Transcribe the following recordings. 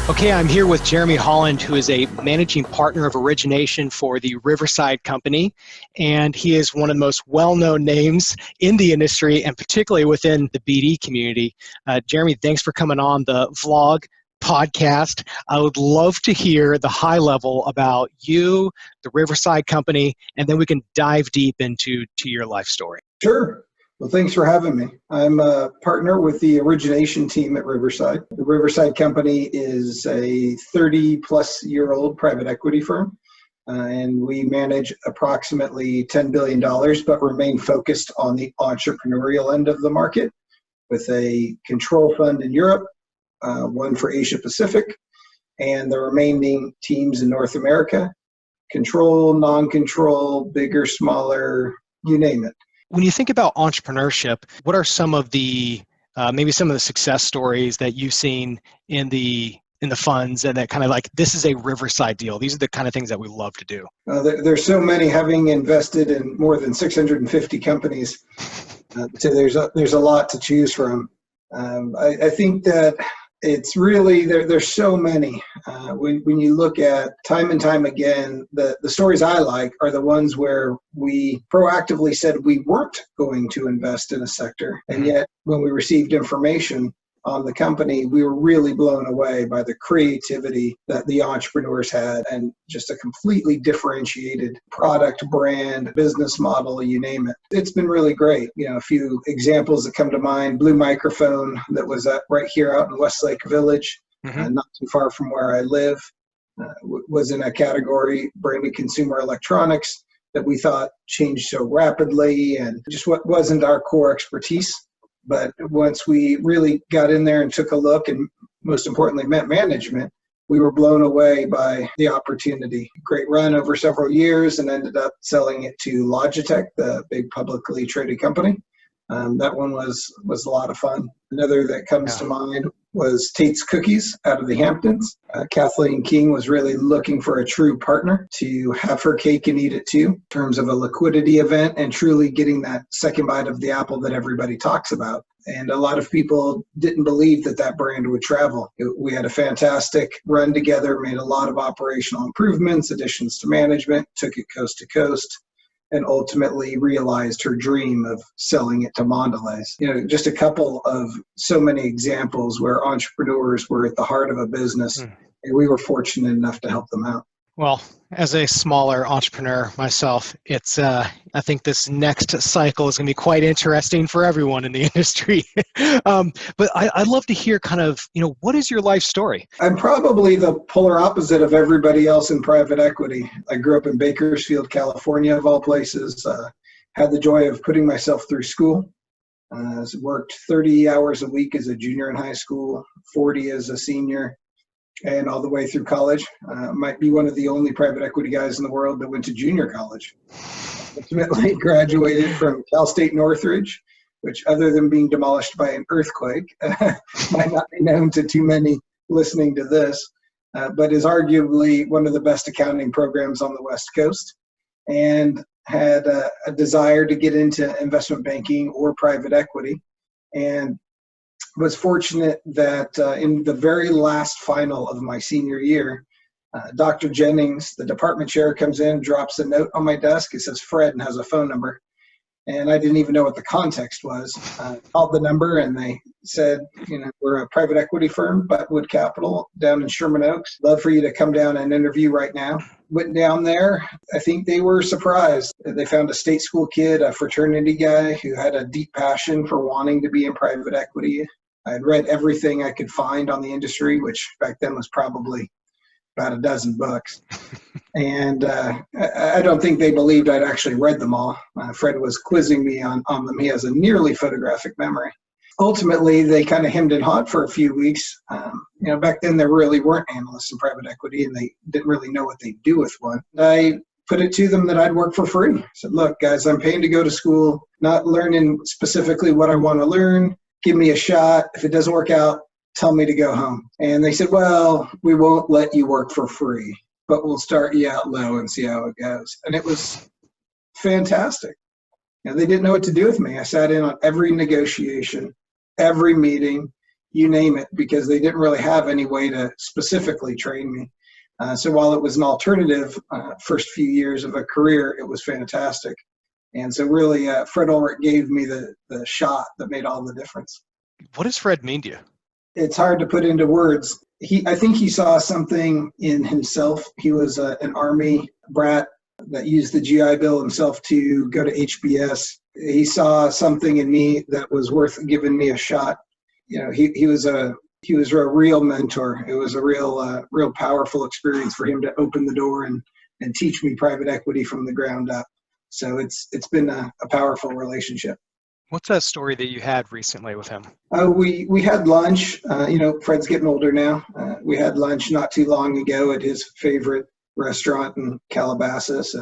Okay, I'm here with Jeremy Holland, who is a managing partner of Origination for the Riverside Company, and he is one of the most well-known names in the industry, and particularly within the BD community. Jeremy, thanks for coming on the vlog podcast. I would love to hear the high level about you, the Riverside Company, and then we can dive deep into your life story. Sure. Well, thanks for having me. I'm a partner with the Origination team at Riverside. The Riverside Company is a 30-plus-year-old private equity firm, and we manage approximately $10 billion, but remain focused on the entrepreneurial end of the market with a control fund in Europe, one for Asia Pacific, and the remaining teams in North America. Control, non-control, bigger, smaller, you name it. When you think about entrepreneurship, what are some of the maybe some of the success stories that you've seen in the funds, and that kind of like, this is a Riverside deal? These are the kind of things that we love to do. There's so many, having invested in more than 650 companies. So there's a lot to choose from. I think that it's really, there's so many. When you look at time and time again, the stories I like are the ones where we proactively said we weren't going to invest in a sector. And yet when we received information on the company, we were really blown away by the creativity that the entrepreneurs had, and just a completely differentiated product, brand, business model, you name it. It's been really great. A few examples that come to mind: Blue Microphone, that was right here out in Westlake Village, not too far from where I live, was in a category, branded consumer electronics, that we thought changed so rapidly and just what wasn't our core expertise. But once we really got in there and took a look, and most importantly met management, we were blown away by the opportunity. Great run over several years, and ended up selling it to Logitech, the big publicly traded company. That one was a lot of fun. Another that comes to mind was Tate's Cookies out of the Hamptons. Kathleen King was really looking for a true partner to have her cake and eat it too, in terms of a liquidity event and truly getting that second bite of the apple that everybody talks about. And a lot of people didn't believe that brand would travel. We had a fantastic run together, made a lot of operational improvements, additions to management, took it coast to coast, and ultimately realized her dream of selling it to Mondelez. Just a couple of so many examples where entrepreneurs were at the heart of a business, and we were fortunate enough to help them out. Well, as a smaller entrepreneur myself, it's I think this next cycle is going to be quite interesting for everyone in the industry. But I'd love to hear kind of, what is your life story? I'm probably the polar opposite of everybody else in private equity. I grew up in Bakersfield, California, of all places. Had the joy of putting myself through school. Worked 30 hours a week as a junior in high school, 40 as a senior, and all the way through college. Might be one of the only private equity guys in the world that went to junior college. Ultimately graduated from Cal State Northridge, which, other than being demolished by an earthquake, might not be known to too many listening to this, but is arguably one of the best accounting programs on the West Coast, and had a desire to get into investment banking or private equity, and was fortunate that in the very last final of my senior year, Dr. Jennings, the department chair, comes in, drops a note on my desk. It says Fred and has a phone number. And I didn't even know what the context was. Called the number, and they said, we're a private equity firm, Buttonwood Capital, down in Sherman Oaks. Love for you to come down and interview right now. Went down there. I think they were surprised. They found a state school kid, a fraternity guy who had a deep passion for wanting to be in private equity. I had read everything I could find on the industry, which back then was probably about a dozen books. And I don't think they believed I'd actually read them all. Fred was quizzing me on them. He has a nearly photographic memory. Ultimately, they kind of hemmed and hawed for a few weeks. Back then there really weren't analysts in private equity, and they didn't really know what they'd do with one. I put it to them that I'd work for free. I said, look, guys, I'm paying to go to school, not learning specifically what I want to learn. Give me a shot. If it doesn't work out, tell me to go home. And they said, well, we won't let you work for free, but we'll start you out low and see how it goes. And it was fantastic. They didn't know what to do with me. I sat in on every negotiation, every meeting, you name it, because they didn't really have any way to specifically train me. So while it was an alternative first few years of a career, it was fantastic. And so really, Fred Ulrich gave me the shot that made all the difference. What does Fred mean to you? It's hard to put into words. I think he saw something in himself. He was an Army brat that used the GI Bill himself to go to HBS. He saw something in me that was worth giving me a shot. He was a real mentor. It was a real powerful experience for him to open the door and teach me private equity from the ground up. So it's been a powerful relationship. What's that story that you had recently with him? We had lunch. Fred's getting older now. We had lunch not too long ago at his favorite restaurant in Calabasas,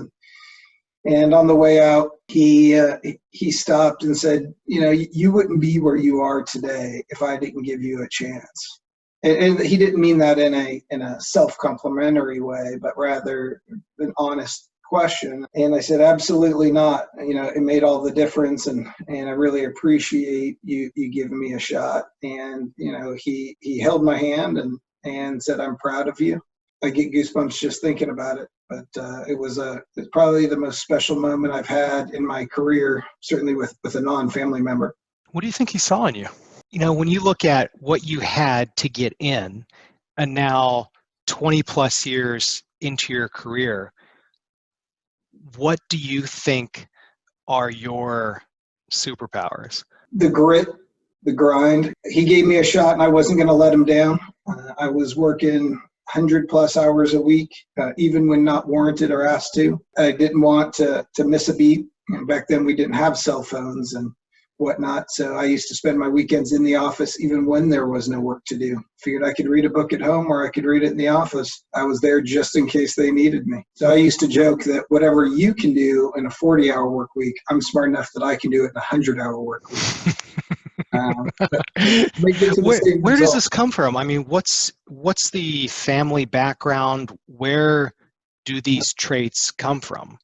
and on the way out, he stopped and said, you wouldn't be where you are today if I didn't give you a chance. And he didn't mean that in a self-complimentary way, but rather an honest question. And I said, absolutely not. It made all the difference, and I really appreciate you giving me a shot. And he held my hand and said, I'm proud of you. I get goosebumps just thinking about it. But it's probably the most special moment I've had in my career, certainly with a non-family member. What do you think he saw in you? When you look at what you had to get in, and now 20 plus years into your career, what do you think are your superpowers? The grit, the grind. He gave me a shot and I wasn't going to let him down. I was working 100+ hours a week, even when not warranted or asked to. I didn't want to miss a beat. Back then we didn't have cell phones and whatnot, so I used to spend my weekends in the office even when there was no work to do. Figured I could read a book at home or I could read it in the office. I was there just in case they needed me. So I used to joke that whatever you can do in a 40-hour work week, I'm smart enough that I can do it in a 100-hour work week. Where does this come from? I mean, what's the family background? Where do these traits come from?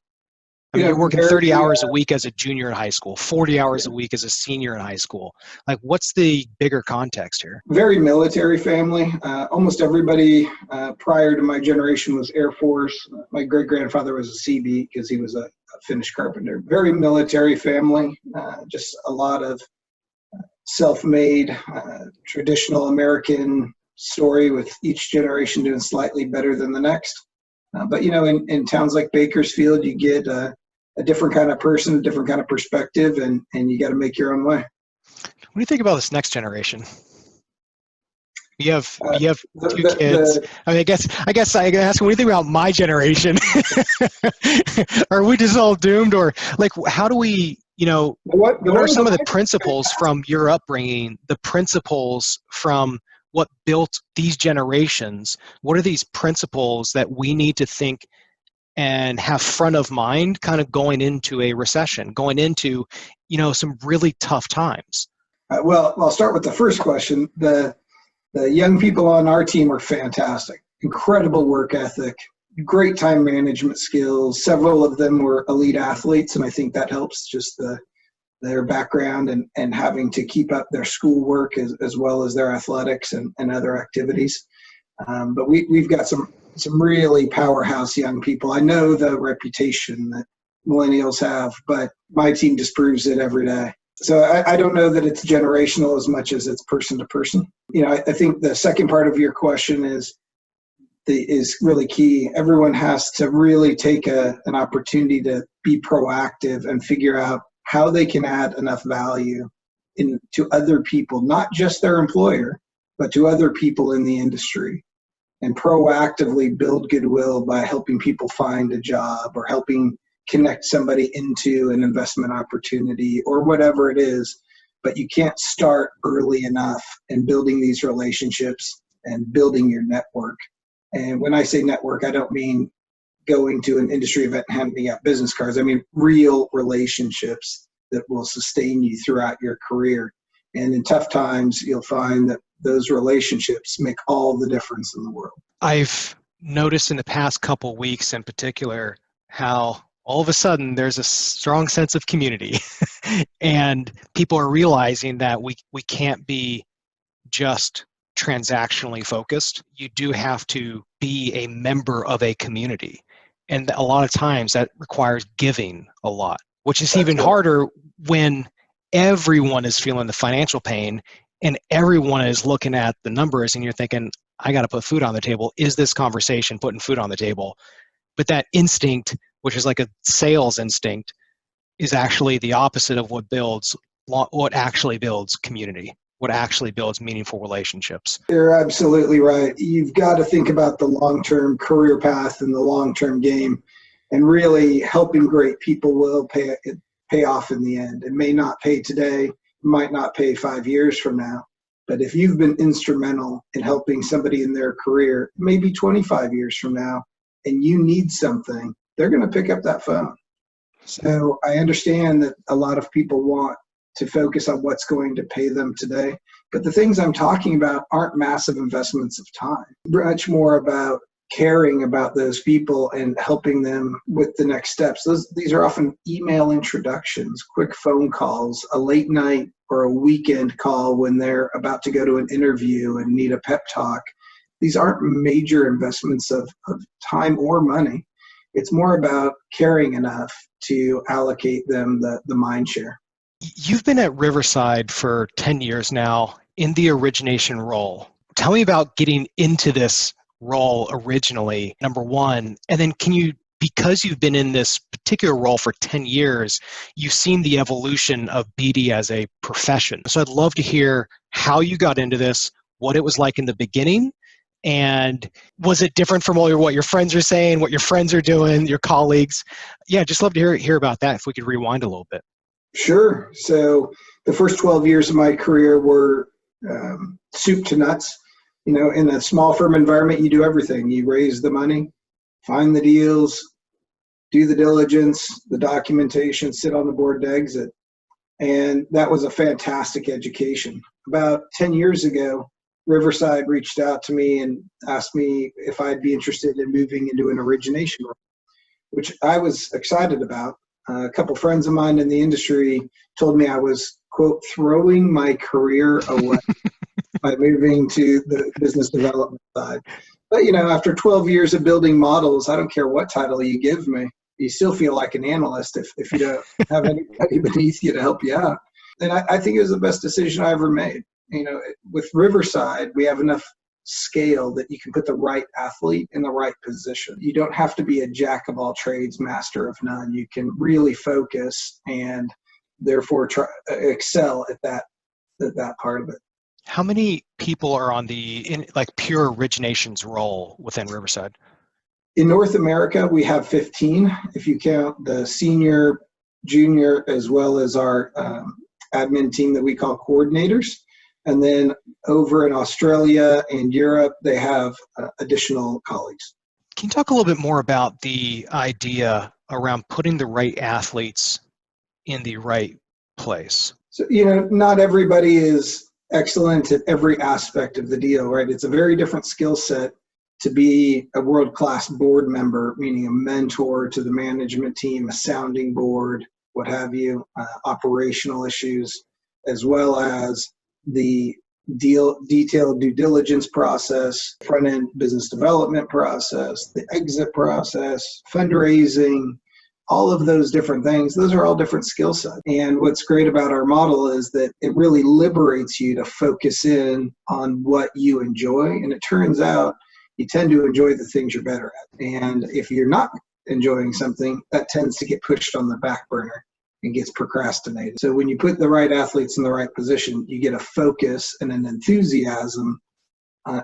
I mean, you're working 30 hours a week as a junior in high school, 40 hours a week as a senior in high school. Like, what's the bigger context here? Very military family. Almost everybody prior to my generation was Air Force. My great-grandfather was a CB because he was a Finnish carpenter. Very military family, just a lot of self-made, traditional American story with each generation doing slightly better than the next. But, in towns like Bakersfield, you get a different kind of person, a different kind of perspective, and you got to make your own way. What do you think about this next generation? You have two kids. I guess I can ask, what do you think about my generation? Are we just all doomed, or like, how do we, what are some of the principles from your upbringing, the principles from what built these generations? What are these principles that we need to think and have front of mind kind of going into a recession, going into, some really tough times? Well, I'll start with the first question. The young people on our team are fantastic. Incredible work ethic, great time management skills. Several of them were elite athletes, and I think that helps, just their background and having to keep up their schoolwork as well as their athletics and other activities. But we've got some really powerhouse young people. I know the reputation that millennials have, but my team just proves it every day. So I don't know that it's generational as much as it's person to person. I think the second part of your question is really key. Everyone has to really take an opportunity to be proactive and figure out how they can add enough value to other people, not just their employer, but to other people in the industry, and proactively build goodwill by helping people find a job or helping connect somebody into an investment opportunity or whatever it is. But you can't start early enough in building these relationships and building your network. And when I say network, I don't mean going to an industry event and handing out business cards. I mean real relationships that will sustain you throughout your career. And in tough times, you'll find that those relationships make all the difference in the world. I've noticed in the past couple weeks in particular how all of a sudden there's a strong sense of community and people are realizing that we can't be just transactionally focused. You do have to be a member of a community. And a lot of times that requires giving a lot, which is even harder when everyone is feeling the financial pain and everyone is looking at the numbers and you're thinking, I got to put food on the table. Is this conversation putting food on the table? But that instinct, which is like a sales instinct, is actually the opposite of what actually builds community, what actually builds meaningful relationships. You're absolutely right. You've got to think about the long-term career path and the long-term game, and really helping great people will pay off in the end. It may not pay today, it might not pay 5 years from now, but if you've been instrumental in helping somebody in their career, maybe 25 years from now, and you need something, they're going to pick up that phone. So I understand that a lot of people want to focus on what's going to pay them today. But the things I'm talking about aren't massive investments of time. Much more about caring about those people and helping them with the next steps. These are often email introductions, quick phone calls, a late night or a weekend call when they're about to go to an interview and need a pep talk. These aren't major investments of time or money. It's more about caring enough to allocate them the mind share. You've been at Riverside for 10 years now in the origination role. Tell me about getting into this role originally, number one, and then because you've been in this particular role for 10 years, you've seen the evolution of BD as a profession. So I'd love to hear how you got into this, what it was like in the beginning, and was it different from what your friends are saying, what your friends are doing, your colleagues? Yeah, just love to hear about that if we could rewind a little bit. Sure. So the first 12 years of my career were soup to nuts. You know, in a small firm environment, you do everything. You raise the money, find the deals, do the diligence, the documentation, sit on the board to exit. And that was a fantastic education. About 10 years ago, Riverside reached out to me and asked me if I'd be interested in moving into an origination role, which I was excited about. A couple friends of mine in the industry told me I was, quote, throwing my career away by moving to the business development side. But, you know, after 12 years of building models, I don't care what title you give me. You still feel like an analyst if you don't have anybody beneath you to help you out. And I think it was the best decision I ever made. You know, with Riverside, we have enough scale that you can put the right athlete in the right position. You don't have to be a jack of all trades, master of none. You can really focus and therefore excel at that part of it. How many people are on pure originations role within Riverside? In North America, we have 15, if you count the senior, junior, as well as our admin team that we call coordinators. And then over in Australia and Europe, they have additional colleagues. Can you talk a little bit more about the idea around putting the right athletes in the right place? So, you know, not everybody is excellent at every aspect of the deal, right? It's a very different skill set to be a world-class board member, meaning a mentor to the management team, a sounding board, what have you, operational issues, as well as the detailed due diligence process, front-end business development process, the exit process, fundraising, all of those different things. Those are all different skill sets. And what's great about our model is that it really liberates you to focus in on what you enjoy. And it turns out you tend to enjoy the things you're better at. And if you're not enjoying something, that tends to get pushed on the back burner and gets procrastinated. So when you put the right athletes in the right position, you get a focus and an enthusiasm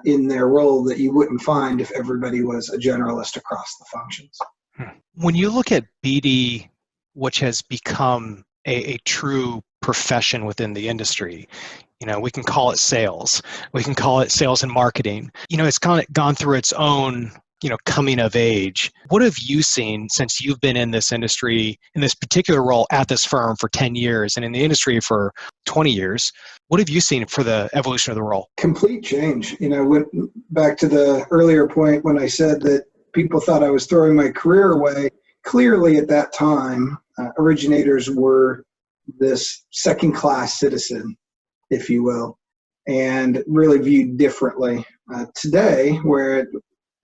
in their role that you wouldn't find if everybody was a generalist across the functions. When you look at BD, which has become a true profession within the industry, you know, we can call it sales. We can call it sales and marketing. You know, it's kind of gone through its own, you know, coming of age. What have you seen since you've been in this industry, in this particular role at this firm for 10 years and in the industry for 20 years? What have you seen for the evolution of the role? Complete change. You know, back to the earlier point when I said that people thought I was throwing my career away, clearly at that time, originators were this second-class citizen, if you will, and really viewed differently. Today, where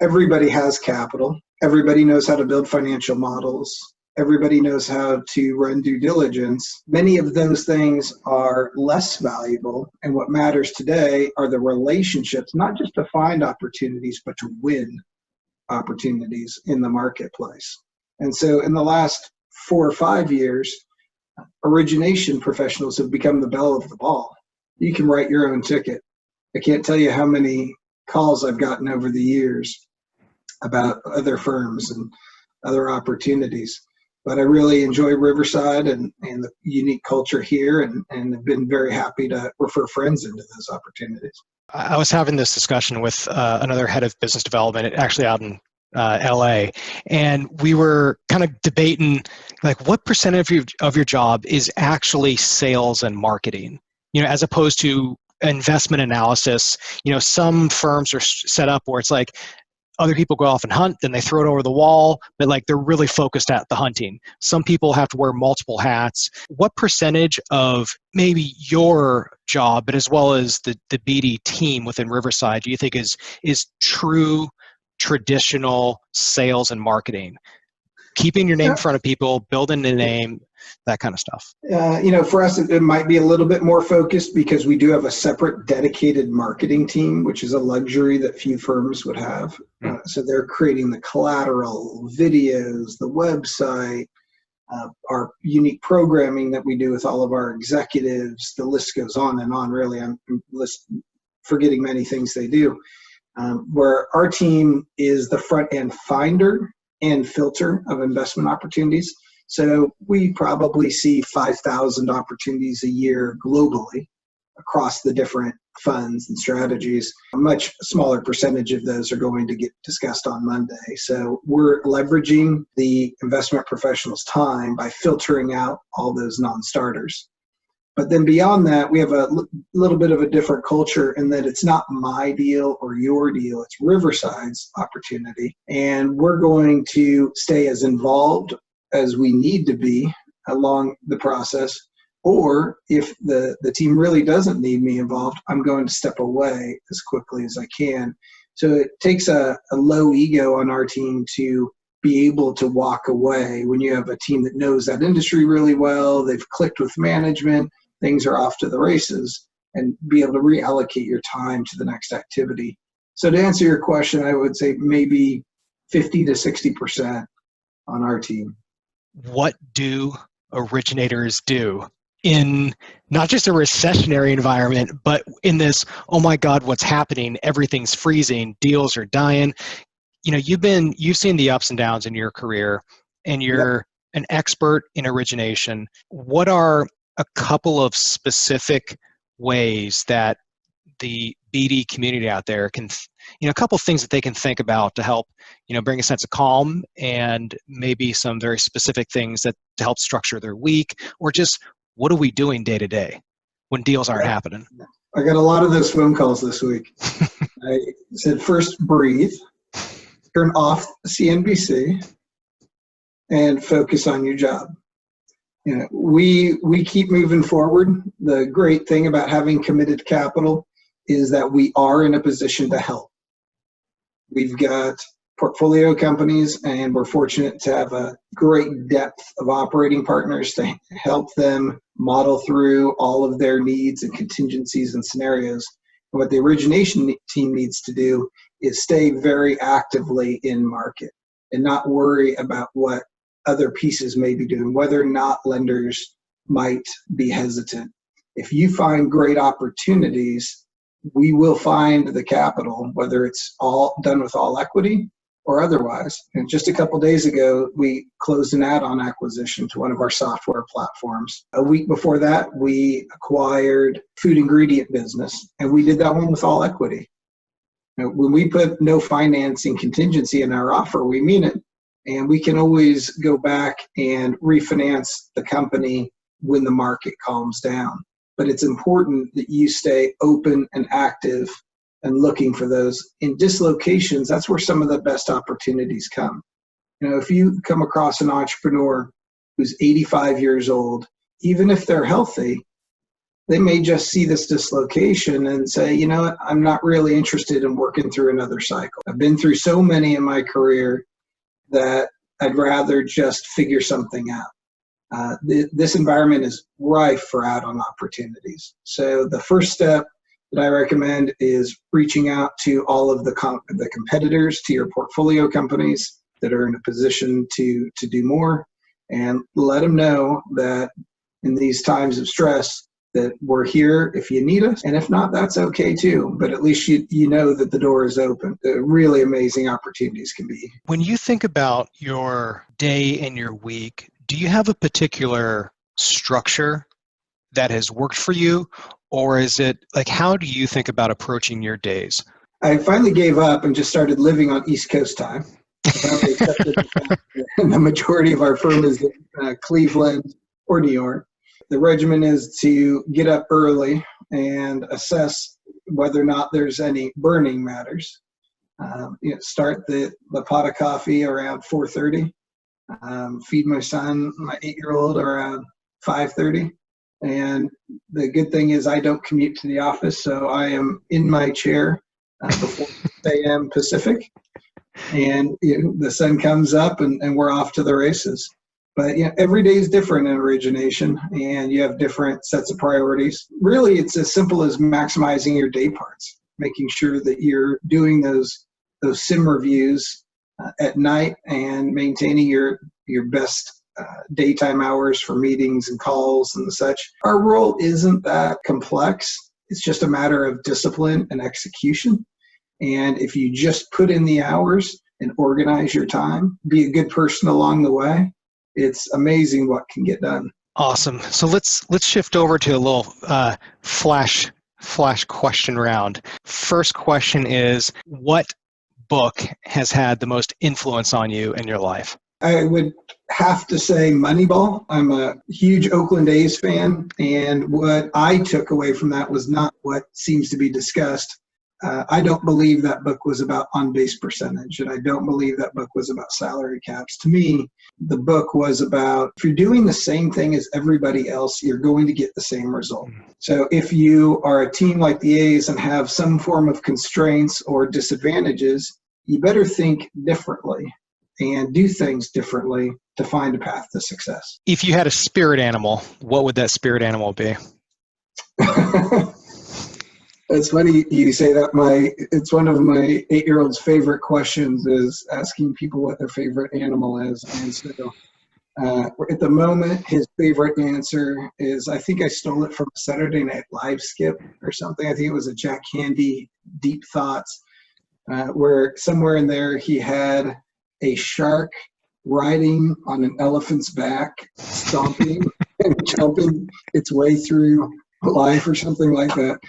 everybody has capital, everybody knows how to build financial models, everybody knows how to run due diligence, many of those things are less valuable. And what matters today are the relationships, not just to find opportunities, but to win opportunities in the marketplace. And so in the last 4 or 5 years, origination professionals have become the belle of the ball. You can write your own ticket. I can't tell you how many calls I've gotten over the years about other firms and other opportunities. But I really enjoy Riverside and the unique culture here, and have been very happy to refer friends into those opportunities. I was having this discussion with another head of business development, actually out in LA, and we were kind of debating like what percentage of your job is actually sales and marketing, as opposed to investment analysis. Some firms are set up where it's like other people go off and hunt, then they throw it over the wall, but like they're really focused at the hunting. Some people have to wear multiple hats. What percentage of maybe your job, but as well as the BD team within Riverside, do you think is true traditional sales and marketing? Keeping your name in front of people, building a name, that kind of stuff. For us, it might be a little bit more focused because we do have a separate dedicated marketing team, which is a luxury that few firms would have. So they're creating the collateral, videos, the website, our unique programming that we do with all of our executives. The list goes on and on, really. I'm forgetting many things they do. Where our team is the front end finder and filter of investment opportunities. So we probably see 5,000 opportunities a year globally across the different funds and strategies. A much smaller percentage of those are going to get discussed on Monday. So we're leveraging the investment professionals' time by filtering out all those non-starters. But then beyond that, we have a little bit of a different culture in that it's not my deal or your deal. It's Riverside's opportunity. And we're going to stay as involved as we need to be along the process. Or if the team really doesn't need me involved, I'm going to step away as quickly as I can. So it takes a low ego on our team to be able to walk away when you have a team that knows that industry really well, they've clicked with management, things are off to the races, and be able to reallocate your time to the next activity. So to answer your question, I would say maybe 50 to 60% on our team. What do originators do in not just a recessionary environment, but in this, oh my God, what's happening? Everything's freezing, deals are dying. You've seen the ups and downs in your career, and you're an expert in origination. What are a couple of specific ways that the BD community out there can, a couple of things that they can think about to help, bring a sense of calm, and maybe some very specific things that to help structure their week, or just what are we doing day to day when deals aren't happening? I got a lot of those phone calls this week. I said, first breathe, turn off CNBC, and focus on your job. We keep moving forward. The great thing about having committed capital is that we are in a position to help. We've got portfolio companies, and we're fortunate to have a great depth of operating partners to help them model through all of their needs and contingencies and scenarios. And what the origination team needs to do is stay very actively in market and not worry about what other pieces may be doing, whether or not lenders might be hesitant. If you find great opportunities, we will find the capital, whether it's all done with all equity or otherwise. And just a couple days ago, we closed an add-on acquisition to one of our software platforms. A week before that, we acquired food ingredient business, and we did that one with all equity. When we put no financing contingency in our offer, we mean it. And we can always go back and refinance the company when the market calms down. But it's important that you stay open and active and looking for those. In dislocations, that's where some of the best opportunities come. If you come across an entrepreneur who's 85 years old, even if they're healthy, they may just see this dislocation and say, you know what, I'm not really interested in working through another cycle. I've been through so many in my career that I'd rather just figure something out. This environment is rife for add-on opportunities. So the first step that I recommend is reaching out to all of the competitors to your portfolio companies that are in a position to do more, and let them know that in these times of stress, that we're here if you need us, and if not, that's okay too. But at least you know that the door is open. Really amazing opportunities can be. When you think about your day and your week, do you have a particular structure that has worked for you, or is it like, how do you think about approaching your days? I finally gave up and just started living on East Coast time. I finally accepted the fact that the majority of our firm is in Cleveland or New York. The regimen is to get up early and assess whether or not there's any burning matters. Start the pot of coffee around 4:30. Feed my son, my 8-year-old, around 5:30. And the good thing is I don't commute to the office, so I am in my chair before 6 a.m. Pacific. And the sun comes up and we're off to the races. But every day is different in origination, and you have different sets of priorities. Really, it's as simple as maximizing your day parts, making sure that you're doing those sim reviews at night and maintaining your best daytime hours for meetings and calls and such. Our role isn't that complex. It's just a matter of discipline and execution. And if you just put in the hours and organize your time, be a good person along the way, it's amazing what can get done. Awesome. So let's shift over to a little flash question round. First question is, what book has had the most influence on you in your life? I would have to say Moneyball. I'm a huge Oakland A's fan, and what I took away from that was not what seems to be discussed. I don't believe that book was about on-base percentage, and I don't believe that book was about salary caps. To me, the book was about, if you're doing the same thing as everybody else, you're going to get the same result. So if you are a team like the A's and have some form of constraints or disadvantages, you better think differently and do things differently to find a path to success. If you had a spirit animal, what would that spirit animal be? It's funny you say that. It's one of my 8-year-old's favorite questions is asking people what their favorite animal is. And so at the moment, his favorite answer is, I think I stole it from a Saturday Night Live skit or something. I think it was a Jack Handy Deep Thoughts, where somewhere in there he had a shark riding on an elephant's back, stomping and jumping its way through life or something like that.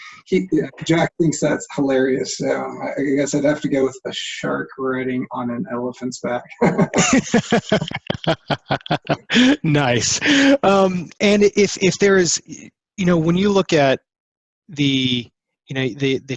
Jack thinks that's hilarious. So I guess I'd have to go with a shark riding on an elephant's back. Nice. And if there is, when you look at the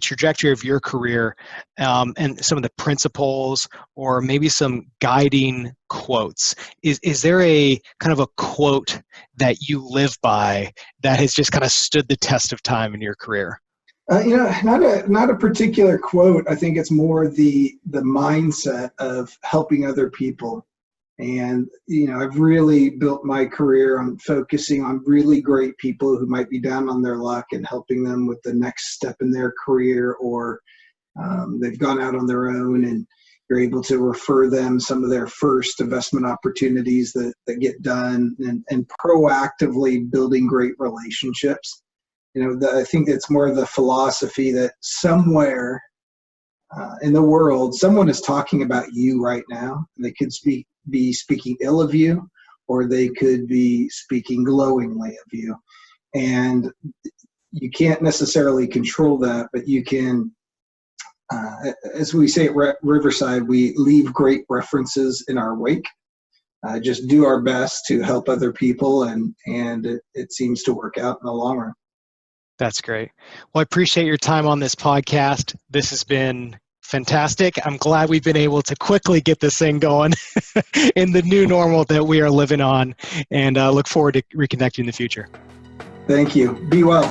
trajectory of your career and some of the principles or maybe some guiding quotes, is there a kind of a quote that you live by that has just kind of stood the test of time in your career? Not a particular quote. I think it's more the mindset of helping other people. And, I've really built my career on focusing on really great people who might be down on their luck and helping them with the next step in their career, or they've gone out on their own and you're able to refer them some of their first investment opportunities that get done, and proactively building great relationships. I think it's more of the philosophy that somewhere in the world, someone is talking about you right now. They could be speaking ill of you, or they could be speaking glowingly of you. And you can't necessarily control that, but you can, as we say at Riverside, we leave great references in our wake. Just do our best to help other people, and it seems to work out in the long run. That's great. Well, I appreciate your time on this podcast. This has been Fantastic. I'm glad we've been able to quickly get this thing going in the new normal that we are living on, and look forward to reconnecting in the future. Thank you. Be well.